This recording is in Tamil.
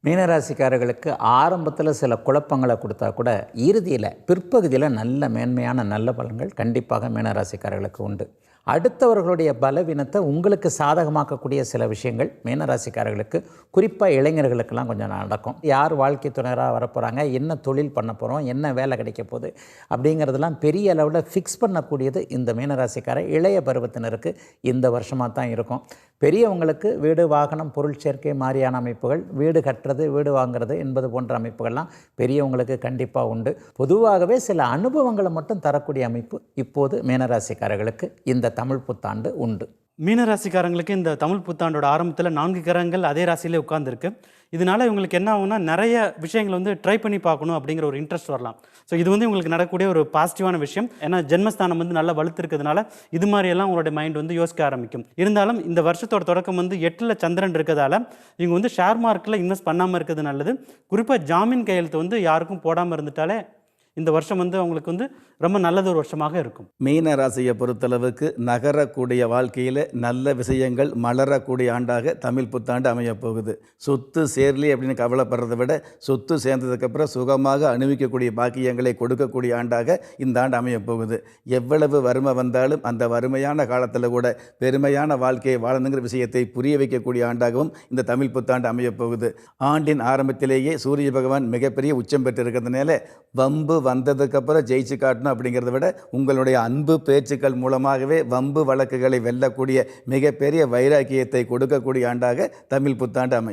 மீனராசிக்காரர்களுக்கு ஆரம்பத்தில் சில குழப்பங்களை கொடுத்தா கூட இறுதியில் பிற்பகுதியில் நல்ல மேன்மையான நல்ல பலன்கள் கண்டிப்பாக மீனராசிக்காரர்களுக்கு உண்டு. அடுத்தவர்களுடைய பலவீனத்தை உங்களுக்கு சாதகமாக்கக்கூடிய சில விஷயங்கள் மீனராசிக்காரர்களுக்கு குறிப்பாக இளைஞர்களுக்கெல்லாம் கொஞ்சம் நடக்கும். யார் வாழ்க்கை துணையராக வரப்போகிறாங்க, என்ன தொழில் பண்ண போகிறோம், என்ன வேலை கிடைக்க போகுது அப்படிங்கிறதெல்லாம் பெரிய அளவில் ஃபிக்ஸ் பண்ணக்கூடியது இந்த மீனராசிக்கார இளைய பருவத்தினருக்கு இந்த வருஷமாக தான் இருக்கும். பெரியவங்களுக்கு வீடு வாகனம் பொருள் சேர்க்கை மாதிரியான அமைப்புகள், வீடு கட்டுறது வீடு வாங்கிறது என்பது போன்ற அமைப்புகள்லாம் பெரியவங்களுக்கு கண்டிப்பாக உண்டு. பொதுவாகவே சில அனுபவங்களை மட்டும் தரக்கூடிய அமைப்பு இப்போது மீனராசிக்காரர்களுக்கு இந்த தமிழ் புத்தாண்டு உண்டு. மீனராசிக்காரங்களுக்கு இந்த தமிழ் புத்தாண்டோட ஆரம்பத்தில் 4 கிரகங்கள் அதே ராசியிலே உட்காந்துருக்கு. இதனால இவங்களுக்கு என்ன ஆகும்னா நிறைய விஷயங்கள் ட்ரை பண்ணி பார்க்கணும் அப்படிங்கிற ஒரு இன்ட்ரெஸ்ட் வரலாம். ஸோ இது இவங்களுக்கு நடக்கக்கூடிய ஒரு பாசிட்டிவான விஷயம். ஏன்னா ஜென்மஸ்தானம் நல்லா வலுத்திருக்கிறதுனால இது மாதிரியெல்லாம் உங்களுடைய மைண்ட் யோசிக்க ஆரம்பிக்கும். இருந்தாலும் இந்த வருஷத்தோட தொடக்கம் 8ல் சந்திரன் இருக்கிறதால இவங்க ஷேர் மார்க்கெட்டில் இன்வெஸ்ட் பண்ணாமல் இருக்கிறது நல்லது. குறிப்பாக ஜாமீன் கையெழுத்து யாருக்கும் போடாமல் இருந்துட்டாலே இந்த வருஷம் அவங்களுக்கு ரொம்ப நல்லது ஒரு வருஷமாக இருக்கும். மீன ராசியை பொறுத்தளவுக்கு நகரக்கூடிய வாழ்க்கையில் நல்ல விஷயங்கள் மலரக்கூடிய ஆண்டாக தமிழ் புத்தாண்டு அமையப் போகுது. சொத்து சேர்லி அப்படின்னு கவலைப்படுறதை விட சொத்து சேர்ந்ததுக்கப்புறம் சுகமாக அனுபவிக்கக்கூடிய பாக்கியங்களை கொடுக்கக்கூடிய ஆண்டாக இந்த ஆண்டு அமையப் போகுது. எவ்வளவு வறுமை வந்தாலும் அந்த வறுமையான காலத்தில் கூட பெருமையான வாழ்க்கையை வாழணுங்கிற விஷயத்தை புரிய வைக்கக்கூடிய ஆண்டாகவும் இந்த தமிழ் புத்தாண்டு அமையப் போகுது. ஆண்டின் ஆரம்பத்திலேயே சூரிய பகவான் மிகப்பெரிய உச்சம் பெற்று இருக்கிறதுனால வம்பு வந்ததுக்கப்புறம் ஜெயிச்சு காட்டணும் அப்படிங்கிறத விட உங்களுடைய அன்பு பேச்சுக்கள் மூலமாகவே வம்பு வழக்குகளை வெல்லக்கூடிய மிகப்பெரிய வைராக்கியத்தை கொடுக்கக்கூடிய ஆண்டாக தமிழ் புத்தாண்டு அமையும்.